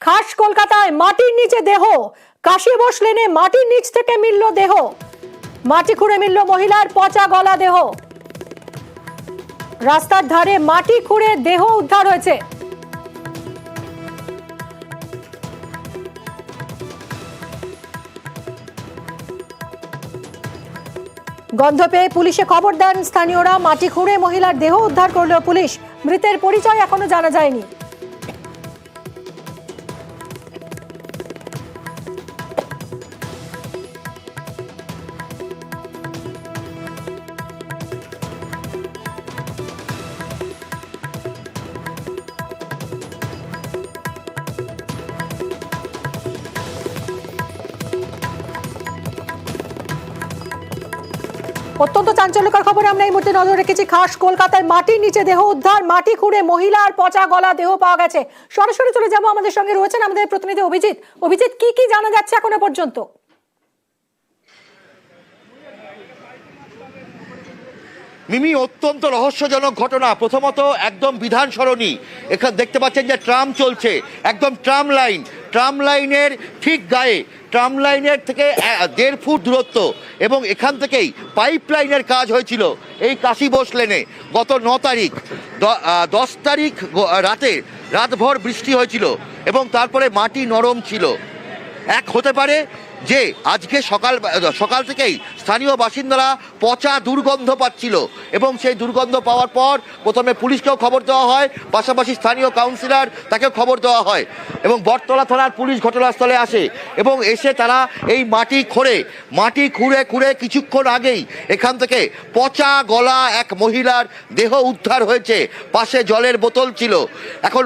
খাস কলকাতায় মাটির নিচে দেহ, কাশি বোস লেনে মাটির নিচ থেকে মিলল দেহ, মাটি খুঁড়ে মিলল মহিলার পচা গলা দেহ। রাস্তার ধারে মাটি খুঁড়ে দেহ উদ্ধার হয়েছে। গন্ধ পেয়ে পুলিশে খবর দেন স্থানীয়রা। মাটি খুঁড়ে মহিলার দেহ উদ্ধার করল পুলিশ। মৃতের পরিচয় এখনো জানা যায়নি। অত্যন্ত চাঞ্চল্যকর খবরে আমরা এই মুহূর্তে নজর রেখেছি। খাস কলকাতায় মাটির নিচে দেহ উদ্ধার, মাটি খুঁড়ে মহিলার পচা গলা দেহ পাওয়া গেছে। সরাসরি চলে যাবো, আমাদের সঙ্গে রয়েছেন আমাদের প্রতিনিধি অভিজিৎ। অভিজিৎ, কি কি জানা যাচ্ছে এখনো পর্যন্ত? মিমি, অত্যন্ত রহস্যজনক ঘটনা। প্রথমত একদম বিধান সরণি, এখানে দেখতে পাচ্ছেন যে ট্রাম চলছে, একদম ট্রাম লাইনের ঠিক গায়ে, ট্রাম লাইনের থেকে 1.5 ফুট দূরত্ব, এবং এখান থেকেই পাইপ লাইনের কাজ হয়েছিল এই কাশি বোস লেনে। গত 9 তারিখ 10 তারিখ রাতভর বৃষ্টি হয়েছিল এবং তারপরে মাটি নরম ছিল। হতে পারে যে আজকে সকাল থেকেই স্থানীয় বাসিন্দারা পচা দুর্গন্ধ পাচ্ছিল, এবং সেই দুর্গন্ধ পাওয়ার পর প্রথমে পুলিশকেও খবর দেওয়া হয়, পাশাপাশি স্থানীয় কাউন্সিলর তাকেও খবর দেওয়া হয়, এবং বটতলা থানার পুলিশ ঘটনাস্থলে আসে এবং এসে তারা এই মাটি খুঁড়ে কিছুক্ষণ আগেই এখান থেকে পচা গলা এক মহিলার দেহ উদ্ধার হয়েছে। পাশে জলের বোতল ছিল। এখন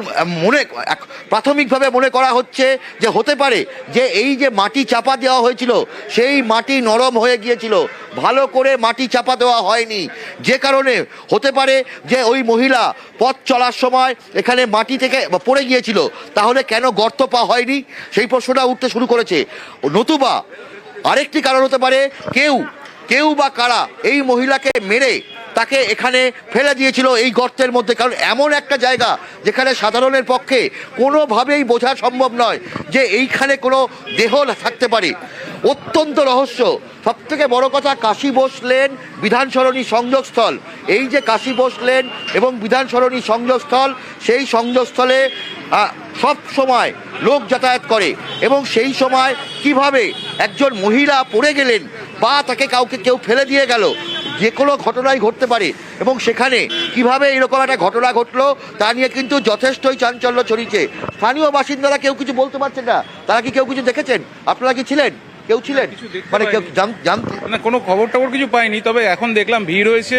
প্রাথমিকভাবে মনে করা হচ্ছে যে হতে পারে যে এই যে মাটি চাপা দেওয়া হয়েছিল সেই মাটি নরম হয়ে গিয়েছিল, ভালো করে মাটি চাপা দেওয়া হয়নি, যে কারণে হতে পারে যে ওই মহিলা পথ চলার সময় এখানে মাটি থেকে পড়ে গিয়েছিল। তাহলে কেন গর্ত পাওয়া হয়নি সেই প্রশ্নটা উঠতে শুরু করেছে। নতুবা আরেকটি কারণ হতে পারে কেউ বা কারা এই মহিলাকে মেরে তাকে এখানে ফেলে দিয়েছিল এই গর্তের মধ্যে। কারণ এমন একটা জায়গা যেখানে সাধারণের পক্ষে কোনোভাবেই বোঝা সম্ভব নয় যে এইখানে কোনো দেহ থাকতে পারে। অত্যন্ত রহস্য। সবথেকে বড় কথা, কাশি বোস লেন বিধান সরণি সংযোগস্থল। এই যে কাশি বোস লেন এবং বিধান সরণি সংযোগস্থল, সেই সংযোগস্থলে সব সময় লোক যাতায়াত করে, এবং সেই সময় কিভাবে একজন মহিলা পড়ে গেলেন বা তাকে কেউ ফেলে দিয়ে গেল, যে কোনো ঘটনাই ঘটতে পারে, এবং সেখানে কিভাবে এরকম একটা ঘটনা ঘটলো তা নিয়ে কিন্তু যথেষ্টই চাঞ্চল্য ছড়িয়েছে। স্থানীয় বাসিন্দারা কেউ কিছু বলতে পারছেন না। তারা কি কেউ কিছু দেখেছেন? আপনারা কি ছিলেন? কেউ ছিলেন? মানে কেউ জানতে না, কোনো খবর টবর কিছু পাইনি। তবে এখন দেখলাম ভিড় হয়েছে।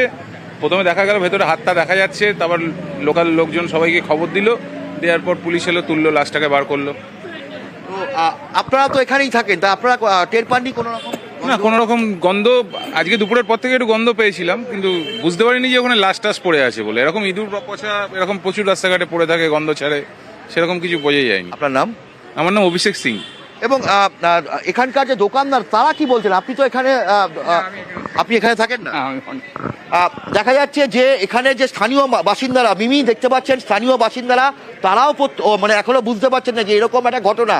প্রথমে দেখা গেল ভেতরে হাতটা দেখা যাচ্ছে, তারপর লোকাল লোকজন সবাইকে খবর দিল, দেওয়ার পর পুলিশ এলো, তুললো, লাশটাকে বার করলো। তো আপনারা তো এখানেই থাকেন, তা আপনারা টের পাননি কোনো রকম? না, কোনো রকম গন্ধ আজকে দুপুরের পর থেকে একটু গন্ধ পেয়েছিলাম, কিন্তু বুঝতে পারিনি যে ওখানে লাশ টাশ পড়ে আছে বলে। এরকম ইঁদুর বা পচা এরকম প্রচুর রাস্তাঘাটে পড়ে থাকে, গন্ধ ছাড়ে, সেরকম কিছু বোঝাই যায়নি। আপনার নাম? আমার নাম অভিষেক সিং। এবং এখানকার যে দোকানদার তারা কি বলছেন? আপনি তো এখানে আপনি এখানে থাকেন না? দেখা যাচ্ছে যে এখানে যে স্থানীয় বাসিন্দারা, মিমি দেখতে পাচ্ছেন, স্থানীয় বাসিন্দারা তারাও মানে এখনো বুঝতে পারছেন না যে এরকম একটা ঘটনা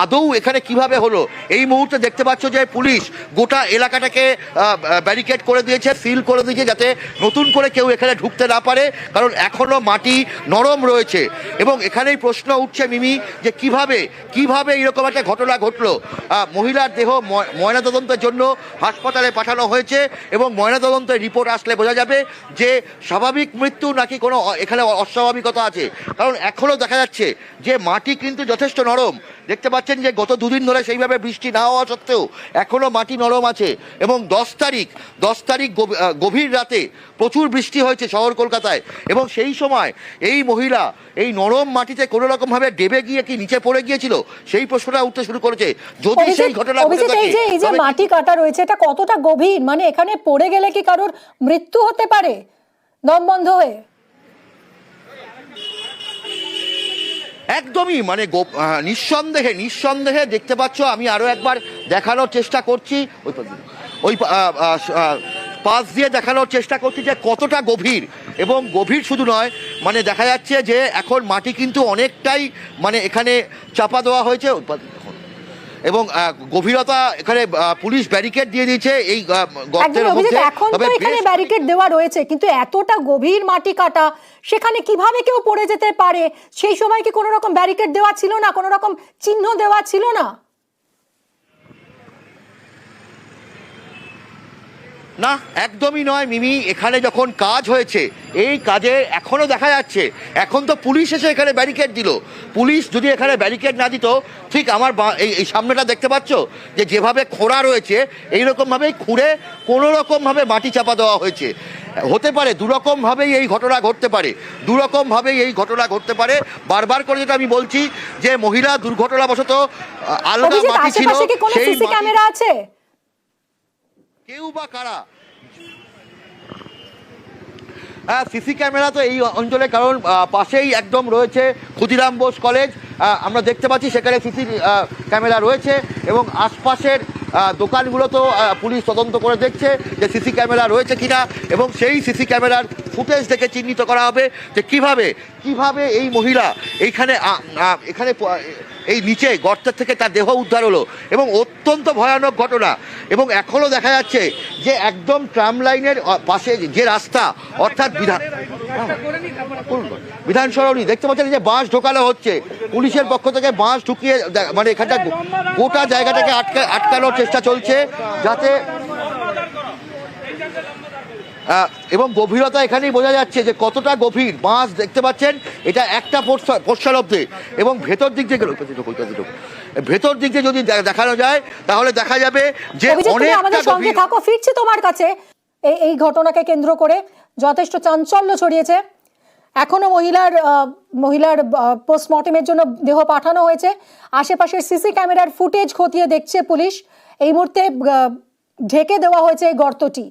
আদৌ এখানে কিভাবে হলো। এই মুহূর্তে দেখতে পাচ্ছ যে পুলিশ গোটা এলাকাটাকে ব্যারিকেড করে দিয়েছে, সিল করে দিয়েছে, যাতে নতুন করে কেউ এখানে ঢুকতে না পারে, কারণ এখনো মাটি নরম রয়েছে। এবং এখানেই প্রশ্ন উঠছে মিমি, যে কিভাবে এরকম একটা ঘটনা ঘটলো। মহিলার দেহ ময়নাতদন্তের জন্য হাসপাতালে পাঠানো হয়েছে, এবং ময়নাতদন্তের রিপোর্ট আসলে বোঝা যাবে যে স্বাভাবিক মৃত্যু নাকি কোনো এখানে অস্বাভাবিকতা আছে। কারণ এখনও দেখা যাচ্ছে যে মাটি কিন্তু যথেষ্ট নরম। দেখতে পাচ্ছেন যে গত 2 দিন ধরে সেইভাবে বৃষ্টি না হওয়া সত্ত্বেও এখনও মাটি নরম আছে, এবং 10 তারিখ গভীর রাতে প্রচুর বৃষ্টি হয়েছে শহর কলকাতায়, এবং সেই সময় এই মহিলা এই নরম মাটিতে কোনো রকমভাবে ডেবে গিয়ে কি নিচে পড়ে গিয়েছিল সেই প্রশ্নটা উঠতে শুরু করেছে। যদি সেই ঘটনা ঘটে থাকে, এই যে মাটি কাটা রয়েছে, এটা কতটা গভীর? মানে এখানে পড়ে গেলে কি কারোর মৃত্যু হতে পারে দম বন্ধ হয়ে? একদমই, মানে নিঃসন্দেহে দেখতে পাচ্ছ। আমি আরো একবার দেখানোর চেষ্টা করছি, ওই পাশ দিয়ে দেখানোর চেষ্টা করছি যে কতটা গভীর। এবং গভীর শুধু নয়, মানে দেখা যাচ্ছে যে এখন মাটি কিন্তু অনেকটাই মানে এখানে চাপা দেওয়া হয়েছে এবং গভীরতা এখানে পুলিশ ব্যারিকেড দিয়ে দিয়েছে এই গর্তের একদমই অভিজিৎ, মধ্যে। এখন তো তবে এখানে বেশ- ব্যারিকেড দেওয়া রয়েছে, কিন্তু এতটা গভীর মাটি কাটা, সেখানে কিভাবে কেউ পড়ে যেতে পারে? সেই সময় কি কোনো রকম ব্যারিকেড দেওয়া ছিল না, কোনো রকম চিহ্ন দেওয়া ছিল না? না, একদমই নয় মিমি। এখানে যখন কাজ হয়েছে, এই কাজে এখনো দেখা যাচ্ছে, এখন তো পুলিশ এসে এখানে ব্যারিকেড দিল। পুলিশ যদি এখানে ব্যারিকেড না দিত, ঠিক আমার এই সামনেটা দেখতে পাচ্ছ যে যেভাবে খোঁড়া রয়েছে, এইরকমভাবেই খুঁড়ে কোনো রকমভাবে মাটি চাপা দেওয়া হয়েছে। হতে পারে দুরকমভাবেই এই ঘটনা ঘটতে পারে, দুরকমভাবেই এই ঘটনা ঘটতে পারে। বারবার করে যেটা আমি বলছি যে মহিলা দুর্ঘটনাবশত আলগা অভিজিৎ, মাটি ছিল, আশেপাশে কি কোনো সেই সিসি মাটি- ক্যামেরা আছে? কেউ বা কারা সিসি ক্যামেরা তো এই অঞ্চলে, কারণ পাশেই একদম রয়েছে ক্ষুদিরাম বোস কলেজ। আমরা দেখতে পাচ্ছি সেখানে সিসি ক্যামেরা রয়েছে এবং আশপাশের দোকানগুলো তো পুলিশ তদন্ত করে দেখছে যে সিসি ক্যামেরা রয়েছে কিনা, এবং সেই সিসি ক্যামেরার ফুটেজ দেখে চিহ্নিত করা হবে যে কিভাবে এই মহিলা এখানে এই নিচে গর্তের থেকে তার দেহ উদ্ধার হলো। এবং অত্যন্ত ভয়ানক ঘটনা। এবং এখনও দেখা যাচ্ছে যে একদম ট্রাম লাইনের পাশে যে রাস্তা, অর্থাৎ বিধান সরণি, দেখতে পাচ্ছেন যে বাঁশ ঢোকানো হচ্ছে পুলিশের পক্ষ থেকে। বাঁশ ঢুকিয়ে মানে এখানটা গোটা জায়গাটাকে আটকানোর চেষ্টা চলছে যাতে, এবং গভীরতা এখানেই বোঝা যাচ্ছে যে কতটা গভীর। বাঁশ দেখতে পাচ্ছেন, এটা একটা পোস্টার অব্দে, এবং ভেতর দিক থেকে যদি দেখানো যায় তাহলে দেখা যাবে যে অভিজিৎ, তুমি অনেকটা আমাদের সঙ্গে গভীর। থাকো, ফিরছি তোমার কাছে। এই ঘটনাকে কেন্দ্র করে যথেষ্ট চাঞ্চল্য ছড়িয়েছে। এখনো মহিলার পোস্টমর্টেমের জন্য দেহ পাঠানো হয়েছে। আশেপাশের সিসি ক্যামেরার ফুটেজ খতিয়ে দেখছে পুলিশ। এই মুহূর্তে ঢেকে দেওয়া হয়েছে এই গর্তটি।